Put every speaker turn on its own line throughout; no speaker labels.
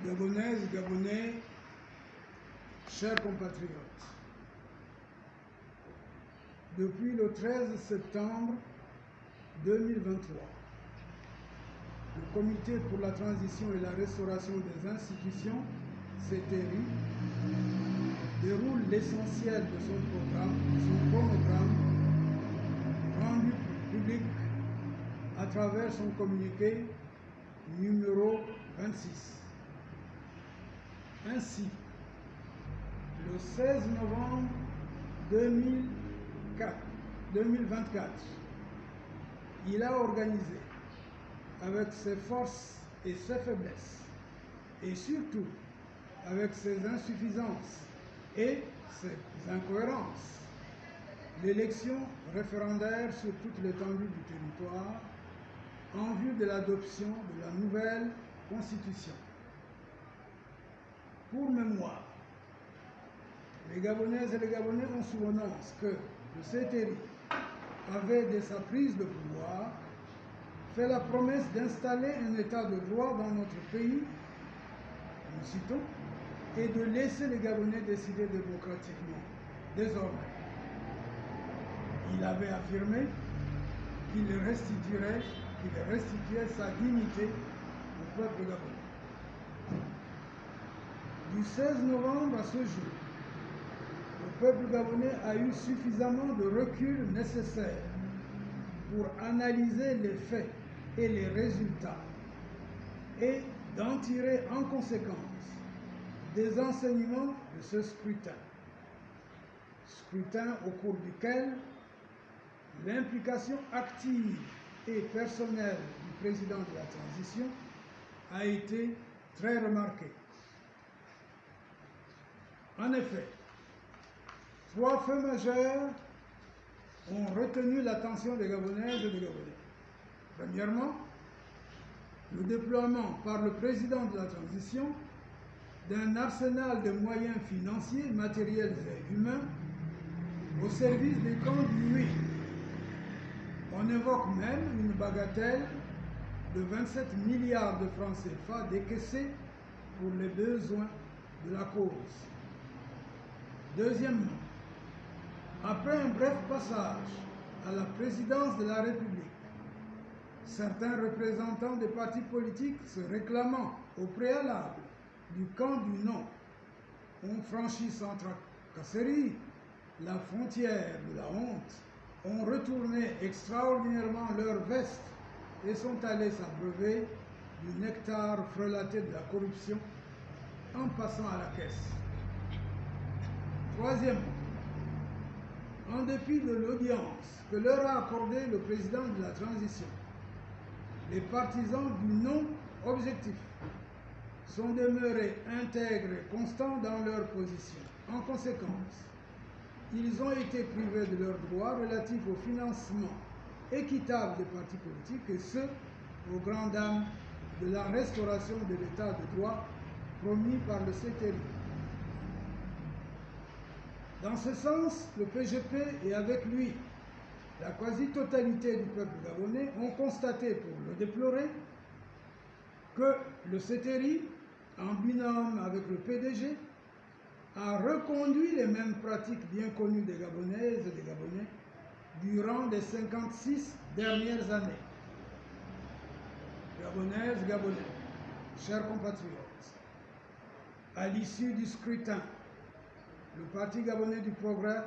Gabonaises, Gabonais, chers compatriotes, depuis le 13 septembre 2023, le Comité pour la transition et la restauration des institutions, CTRI, déroule l'essentiel de son chronogramme rendu public à travers son communiqué numéro 26. Ainsi, le 16 novembre 2024, il a organisé, avec ses forces et ses faiblesses, et surtout avec ses insuffisances et ses incohérences, l'élection référendaire sur toute l'étendue du territoire en vue de l'adoption de la nouvelle Constitution. Pour mémoire, les Gabonaises et les Gabonais ont souvenance que le CTRI avait, dès sa prise de pouvoir, fait la promesse d'installer un état de droit dans notre pays, nous citons, et de laisser les Gabonais décider démocratiquement. Désormais, il avait affirmé qu'il restituerait sa dignité au peuple gabonais. Du 16 novembre à ce jour, le peuple gabonais a eu suffisamment de recul nécessaire pour analyser les faits et les résultats et d'en tirer en conséquence des enseignements de ce scrutin. Scrutin au cours duquel l'implication active et personnelle du président de la transition a été très remarquée. En effet, 3 faits majeurs ont retenu l'attention des Gabonaises et des Gabonais. Premièrement, le déploiement par le président de la transition d'un arsenal de moyens financiers, matériels et humains au service des camps du oui. On évoque même une bagatelle de 27 milliards de francs CFA décaissés pour les besoins de la cause. Deuxièmement, après un bref passage à la présidence de la République, certains représentants des partis politiques se réclamant au préalable du camp du non ont franchi sans tracasserie la frontière de la honte, ont retourné extraordinairement leurs vestes et sont allés s'abreuver du nectar frelaté de la corruption en passant à la caisse. Troisièmement, en dépit de l'audience que leur a accordée le président de la transition, les partisans du non objectif sont demeurés intègres et constants dans leur position. En conséquence, ils ont été privés de leurs droits relatifs au financement équitable des partis politiques, et ce, aux grandes dames de la restauration de l'état de droit promis par le CTRI. Dans ce sens, le PGP et avec lui la quasi-totalité du peuple gabonais ont constaté, pour le déplorer, que le CTRI, en binôme avec le PDG, a reconduit les mêmes pratiques bien connues des Gabonaises et des Gabonais durant les 56 dernières années. Gabonaises, Gabonais, chers compatriotes, à l'issue du scrutin, le Parti gabonais du progrès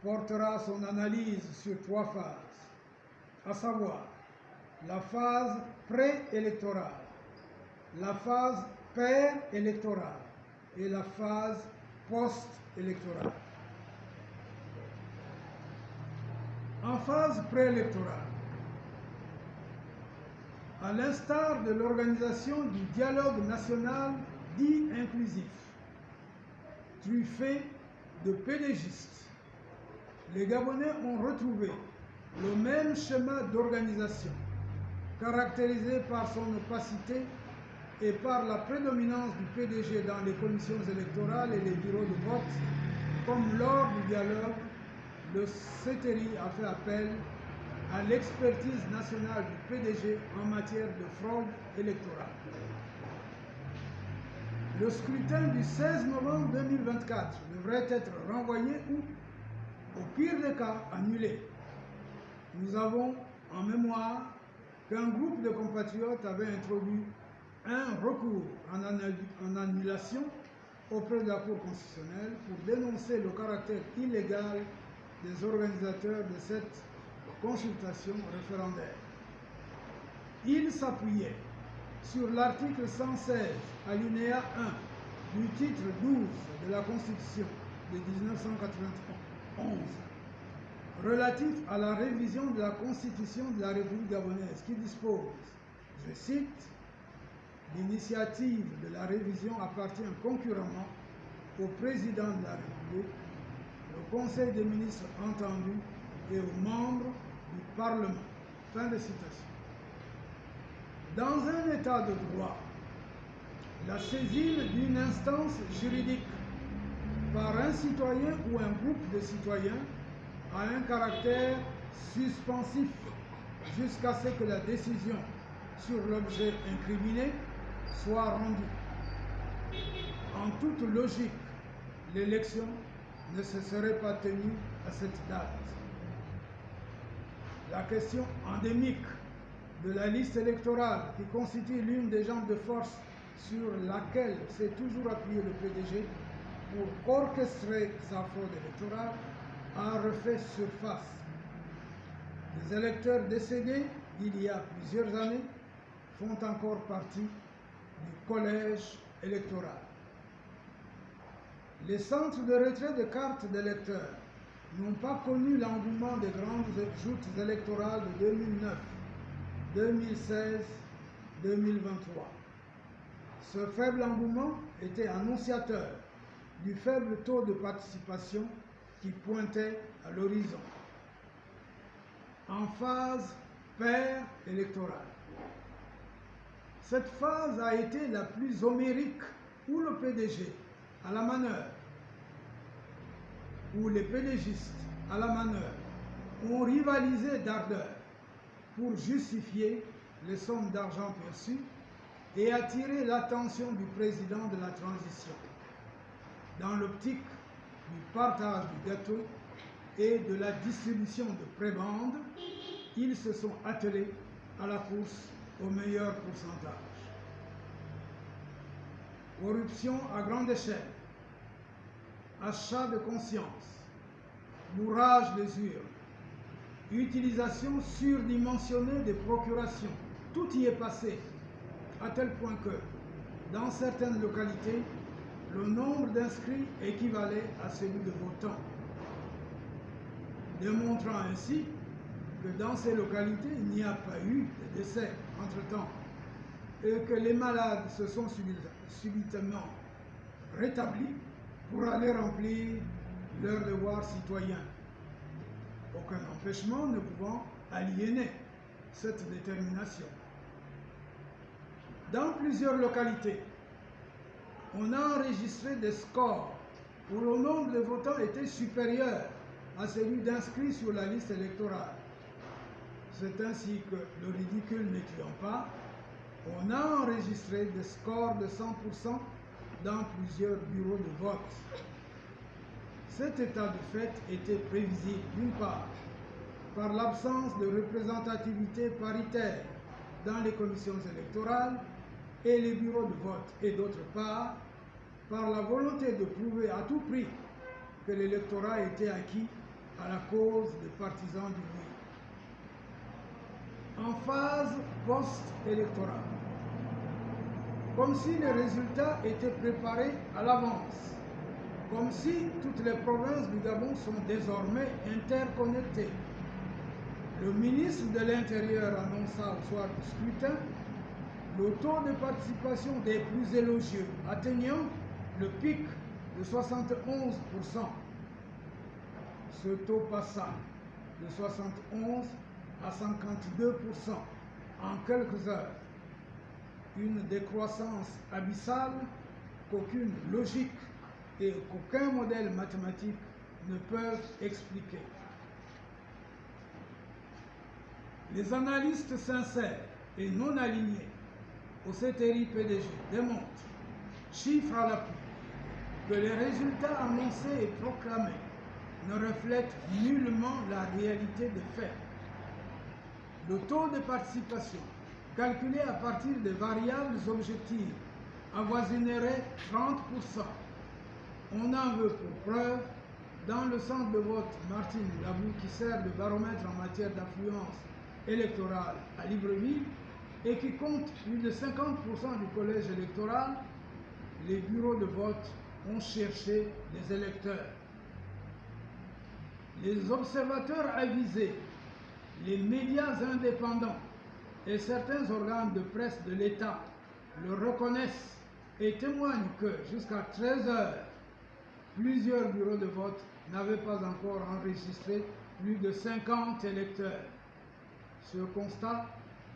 portera son analyse sur 3 phases, à savoir la phase pré-électorale, la phase per-électorale et la phase post-électorale. En phase préélectorale, à l'instar de l'organisation du dialogue national dit inclusif, truffé de pédégistes, les Gabonais ont retrouvé le même schéma d'organisation, caractérisé par son opacité et par la prédominance du PDG dans les commissions électorales et les bureaux de vote. Comme lors du dialogue, le CTRI a fait appel à l'expertise nationale du PDG en matière de fraude électorale. le scrutin du 16 novembre 2024 devrait être renvoyé ou, au pire des cas, annulé. Nous avons en mémoire qu'un groupe de compatriotes avait introduit un recours en annulation auprès de la Cour constitutionnelle pour dénoncer le caractère illégal des organisateurs de cette consultation référendaire. Il s'appuyait sur l'article 116, alinéa 1 du titre 12 de la Constitution de 1991, relatif à la révision de la Constitution de la République gabonaise, qui dispose, je cite, « L'initiative de la révision appartient concurremment au président de la République, au Conseil des ministres entendu et aux membres du Parlement. » Fin de citation. Dans un état de droit, la saisine d'une instance juridique par un citoyen ou un groupe de citoyens a un caractère suspensif jusqu'à ce que la décision sur l'objet incriminé soit rendue. En toute logique, l'élection ne se serait pas tenue à cette date. La question endémique de la liste électorale, qui constitue l'une des jambes de force sur laquelle s'est toujours appuyé le PDG pour orchestrer sa fraude électorale, a refait surface. Les électeurs décédés il y a plusieurs années font encore partie du collège électoral. Les centres de retrait de cartes d'électeurs n'ont pas connu l'engouement des grandes joutes électorales de 2009, 2016, 2023. Ce faible engouement était annonciateur du faible taux de participation qui pointait à l'horizon. En phase paire électorale. Cette phase a été la plus homérique où le PDG à la manœuvre, où les PDGistes à la manœuvre ont rivalisé d'ardeur pour justifier les sommes d'argent perçues et attirer l'attention du président de la transition dans l'optique du partage du gâteau et de la distribution de prébendes. Ils se sont attelés à la course au meilleur pourcentage. Corruption à grande échelle, achat de conscience, bourrage des urnes, utilisation surdimensionnée des procurations, tout y est passé, à tel point que, dans certaines localités, le nombre d'inscrits équivalait à celui de votants, démontrant ainsi que dans ces localités, il n'y a pas eu de décès entre-temps, et que les malades se sont subitement rétablis pour aller remplir leurs devoirs citoyens. Aucun empêchement ne pouvant aliéner cette détermination. Dans plusieurs localités, on a enregistré des scores où le nombre de votants était supérieur à celui d'inscrits sur la liste électorale. C'est ainsi que, le ridicule n'étudiant pas, on a enregistré des scores de 100% dans plusieurs bureaux de vote. Cet état de fait était prévisible, d'une part, par l'absence de représentativité paritaire dans les commissions électorales et les bureaux de vote, et d'autre part, par la volonté de prouver à tout prix que l'électorat était acquis à la cause des partisans du oui. En phase post-électorale, comme si les résultats étaient préparés à l'avance, comme si toutes les provinces du Gabon sont désormais interconnectées. Le ministre de l'Intérieur annonça au soir du scrutin le taux de participation des plus élogieux, atteignant le pic de 71%. Ce taux passa de 71 à 52% en quelques heures. Une décroissance abyssale qu'aucune logique et qu'aucun modèle mathématique ne peuvent expliquer. Les analystes sincères et non alignés au CTRI PDG démontrent chiffre à l'appui, que les résultats annoncés et proclamés ne reflètent nullement la réalité des faits. Le taux de participation, calculé à partir des variables objectives, avoisinerait 30%. On en veut pour preuve dans le centre de vote Martine Labou, qui sert de baromètre en matière d'affluence électorale à Libreville et qui compte plus de 50% du collège électoral. Les bureaux de vote ont cherché les électeurs. Les observateurs avisés, les médias indépendants et certains organes de presse de l'État le reconnaissent et témoignent que jusqu'à 13 heures, plusieurs bureaux de vote n'avaient pas encore enregistré plus de 50 électeurs. Ce constat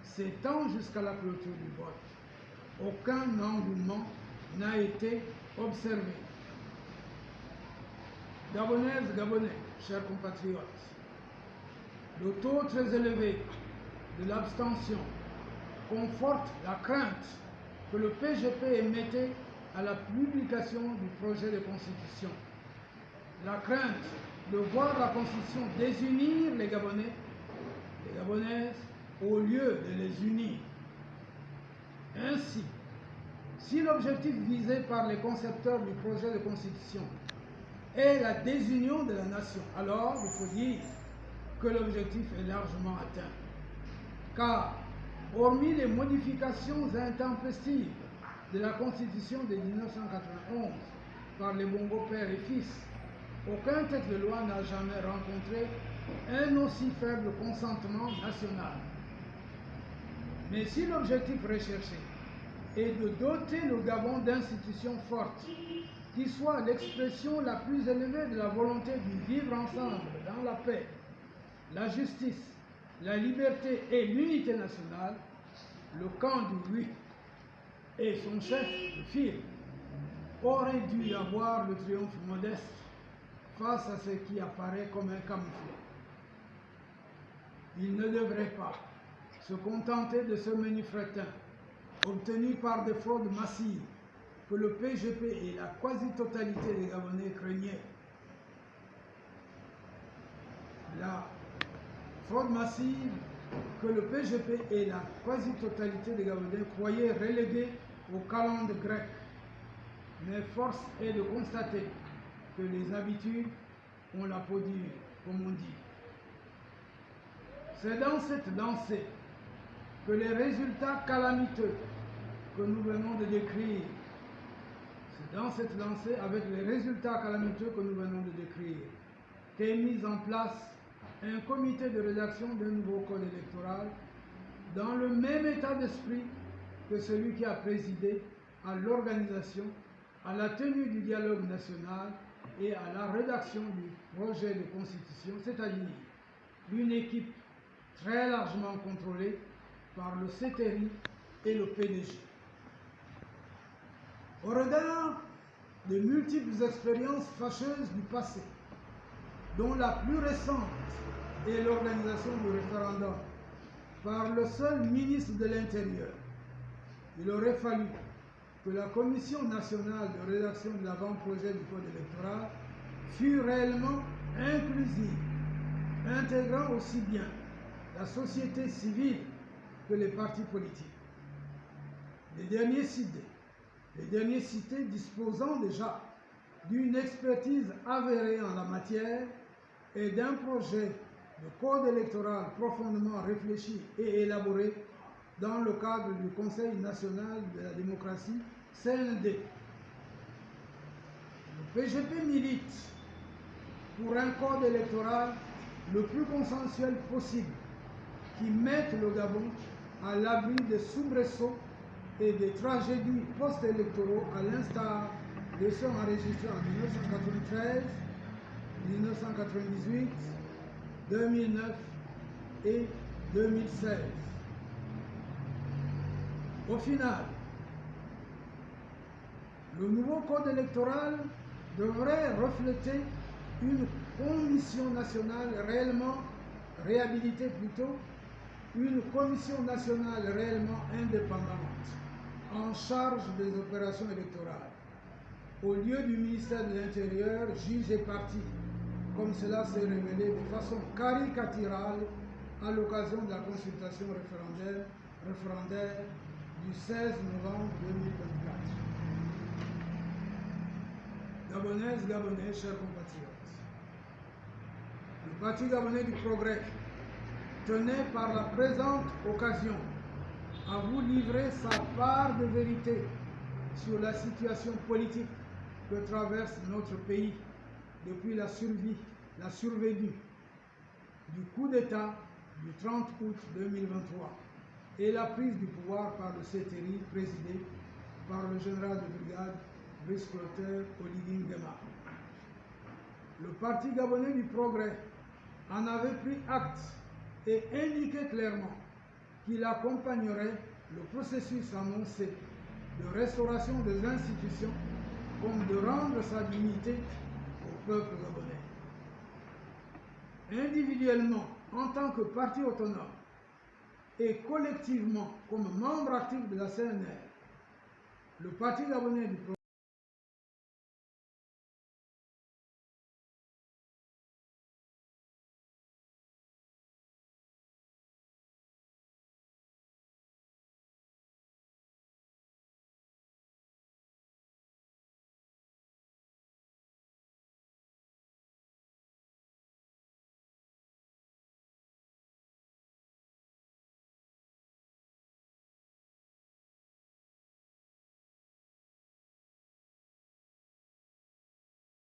s'étend jusqu'à la clôture du vote. Aucun engouement n'a été observé. Gabonaises, Gabonais, chers compatriotes, le taux très élevé de l'abstention conforte la crainte que le PGP émettait à la publication du projet de constitution. La crainte de voir la constitution désunir les Gabonais, les Gabonaises, au lieu de les unir. Ainsi, si l'objectif visé par les concepteurs du projet de constitution est la désunion de la nation, alors il faut dire que l'objectif est largement atteint. Car, hormis les modifications intempestives de la Constitution de 1991 par les Bongo père et fils, aucun texte de loi n'a jamais rencontré un aussi faible consentement national. Mais si l'objectif recherché est de doter le Gabon d'institutions fortes, qui soient l'expression la plus élevée de la volonté du vivre ensemble dans la paix, la justice, la liberté et l'unité nationale, le camp du oui et son chef, le FIR, aurait dû y avoir le triomphe modeste face à ce qui apparaît comme un camouflet. Il ne devrait pas se contenter de ce menu fretin obtenu par des fraudes massives que le PGP et la quasi-totalité des Gabonais craignaient. La fraude massive que le PGP et la quasi-totalité des Gabonais croyaient reléguée au calende grec. Mais force est de constater que les habitudes ont la peau dure, comme on dit. C'est dans cette lancée que les résultats calamiteux que nous venons de décrire, qu'est mis en place un comité de rédaction d'un nouveau code électoral dans le même état d'esprit que celui qui a présidé à l'organisation, à la tenue du dialogue national et à la rédaction du projet de constitution, c'est-à-dire une équipe très largement contrôlée par le CTRI et le PDG. Au regard de multiples expériences fâcheuses du passé, dont la plus récente est l'organisation du référendum par le seul ministre de l'Intérieur, il aurait fallu que la Commission nationale de rédaction de l'avant-projet du Code électoral fût réellement inclusive, intégrant aussi bien la société civile que les partis politiques. Les derniers cités disposant déjà d'une expertise avérée en la matière et d'un projet de code électoral profondément réfléchi et élaboré dans le cadre du Conseil national de la démocratie, CND. Le PGP milite pour un code électoral le plus consensuel possible, qui mette le Gabon à l'abri des soubresauts et des tragédies post-électoraux à l'instar de ceux enregistrés en 1993, 1998, 2009 et 2016. Au final, le nouveau code électoral devrait refléter une commission nationale réellement réhabilitée, une commission nationale réellement indépendante, en charge des opérations électorales, au lieu du ministère de l'Intérieur, juge et parti, comme cela s'est révélé de façon caricaturale à l'occasion de la consultation référendaire du 16 novembre 2024. Gabonaises, Gabonais, chers compatriotes, le Parti gabonais du progrès tenait par la présente occasion à vous livrer sa part de vérité sur la situation politique que traverse notre pays depuis la survenue du coup d'État du 30 août 2023 et la prise du pouvoir par le CTRI présidé par le général de brigade Brice-Clotaire Oligui Nguema. Le Parti gabonais du progrès en avait pris acte et indiqué clairement qu'il accompagnerait le processus annoncé de restauration des institutions comme de rendre sa dignité au peuple gabonais. Individuellement, en tant que parti autonome, et collectivement comme membre actif de la CNR, le Parti gabonais du progrès